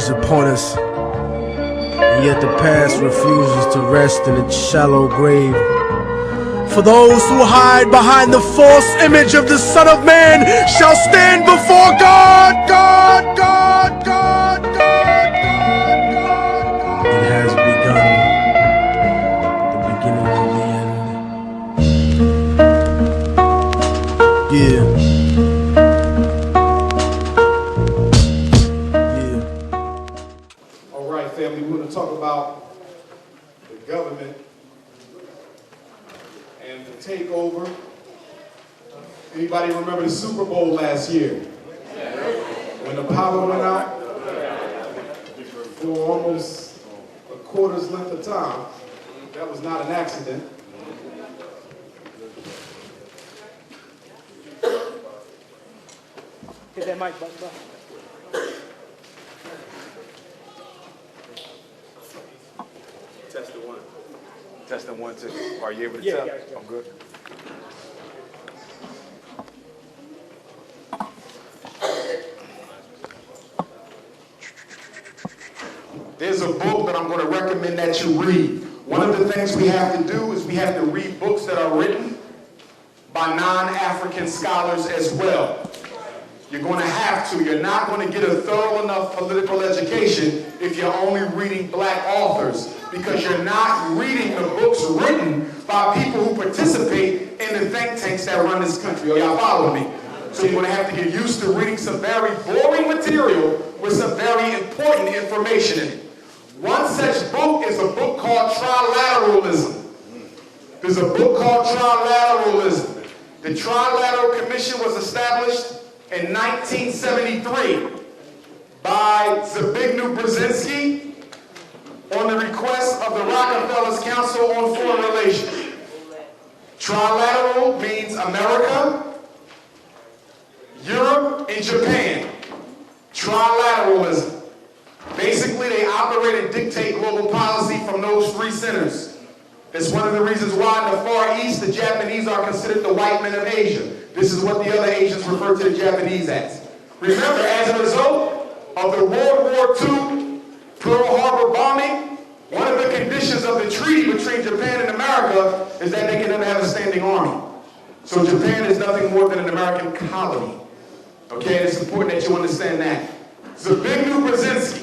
is upon us, and yet the past refuses to rest in its shallow grave. For those who hide behind the false image of the Son of Man shall stand before God. It has begun, the beginning of the end. Yeah. All right, family, we're going to talk about the government and the takeover. Anybody remember the Super Bowl last year? When the power went out for almost a quarter's length of time. That was not an accident. Hit that mic button. Testing one. Testing 1, 2. Are you able to Yeah, tell? yeah. I'm good. There's a book that I'm going to recommend that you read. One of the things we have to do is we have to read books that are written by non-African scholars as well. You're going to have to. You're not going to get a thorough enough political education if you're only reading black authors, because you're not reading the books written by people who participate in the think tanks that run this country. Are y'all following me? So you're going to have to get used to reading some very boring material with some very important information in it. One such book is a book called Trilateralism. There's a book called Trilateralism. The Trilateral Commission was established in 1973 by Zbigniew Brzezinski on the request of the Rockefellers Council on Foreign Relations. Trilateral means America, Europe, and Japan. Trilateralism. Basically, they operate and dictate global policy from those three centers. That's one of the reasons why in the Far East, the Japanese are considered the white men of Asia. This is what the other Asians refer to the Japanese as. Remember, as a result of the World War II Pearl Harbor bombing, one of the conditions of the treaty between Japan and America is that they can never have a standing army. So Japan is nothing more than an American colony. Okay, it's important that you understand that. Zbigniew Brzezinski,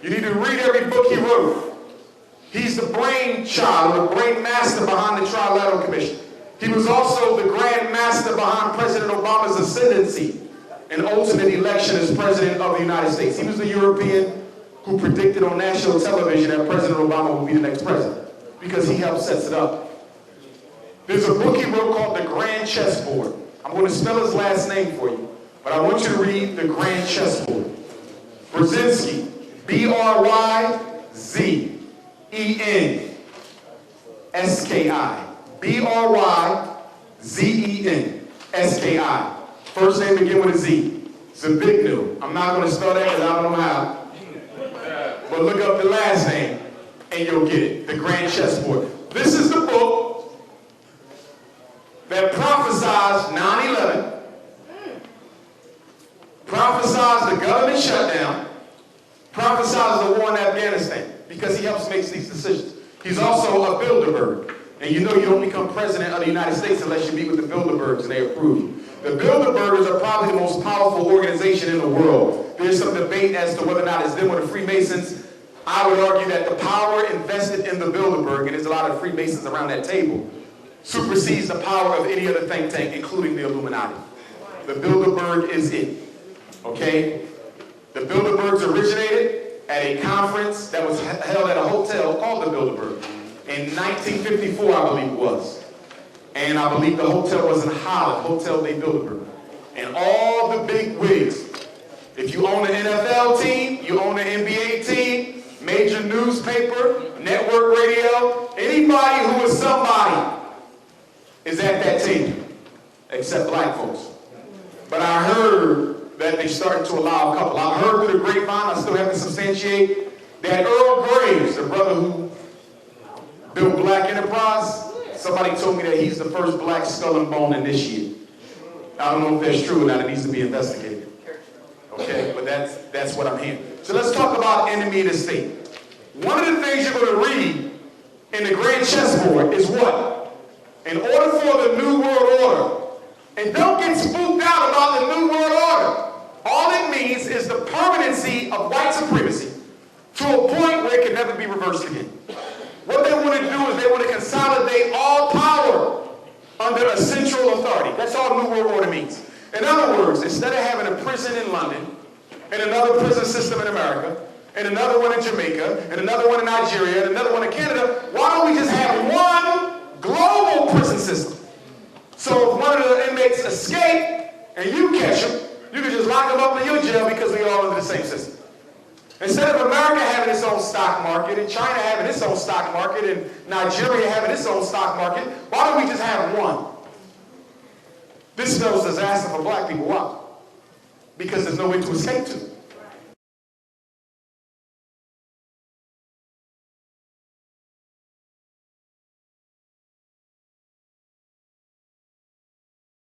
you need to read every book he wrote. He's the brainchild, or the brain master behind the Trilateral Commission. He was also the grand master behind President Obama's ascendancy and ultimate election as President of the United States. He was the European who predicted on national television that President Obama would be the next president, because he helped set it up. There's a book he wrote called The Grand Chessboard. I'm going to spell his last name for you, but I want you to read The Grand Chessboard. Brzezinski, B-R-Y-Z-E-N-S-K-I. B-R-Y-Z-E-N-S-K-I. First name begin with a Z. Zbigniew. I'm not going to spell that because I don't know how. But look up the last name and you'll get it. The Grand Chessboard. This is the book that prophesies 9/11, prophesies the government shutdown, prophesies the war in Afghanistan, because he helps make these decisions. He's also a Bilderberg. And you know you don't become president of the United States unless you meet with the Bilderbergs and they approve you. The Bilderbergers are probably the most powerful organization in the world. There's some debate as to whether or not it's them or the Freemasons. I would argue that the power invested in the Bilderberg, and there's a lot of Freemasons around that table, supersedes the power of any other think tank, including the Illuminati. The Bilderberg is it. Okay? The Bilderbergs originated at a conference that was held at a hotel called the Bilderberg in 1954, I believe it was. And I believe the hotel was in Holland, Hotel de Bilderberg. And all the big wigs, if you own an NFL team, you own an NBA team, major newspaper, network radio, anybody who is somebody is at that table, except black folks. But I heard that they started to allow a couple. I heard through the grapevine, I still have to substantiate, that Earl Graves, the brother who built Black Enterprise, somebody told me that he's the first black skull and bone in this year. I don't know if that's true or not. It needs to be investigated. Okay? today, but that's what I'm hearing. So let's talk about enemy of the state. One of the things you're going to read in the grand chessboard is what? In order for the New World Order, and don't get spooked out about the New World Order. All it means is the permanency of white supremacy to a point where it can never be reversed again. What they want to do is they want to consolidate all power under a central authority. That's all New World Order means. In other words, instead of having a prison in London, and another prison system in America, and another one in Jamaica, and another one in Nigeria, and another one in Canada, why don't we just have one global prison system? So if one of the inmates escape, and you catch him, you can just lock him up in your jail because we all under the same system. Instead of America having its own stock market, and China having its own stock market, and Nigeria having its own stock market, why don't we just have one? This spells disaster for black people. Why? Because there's no way to escape to.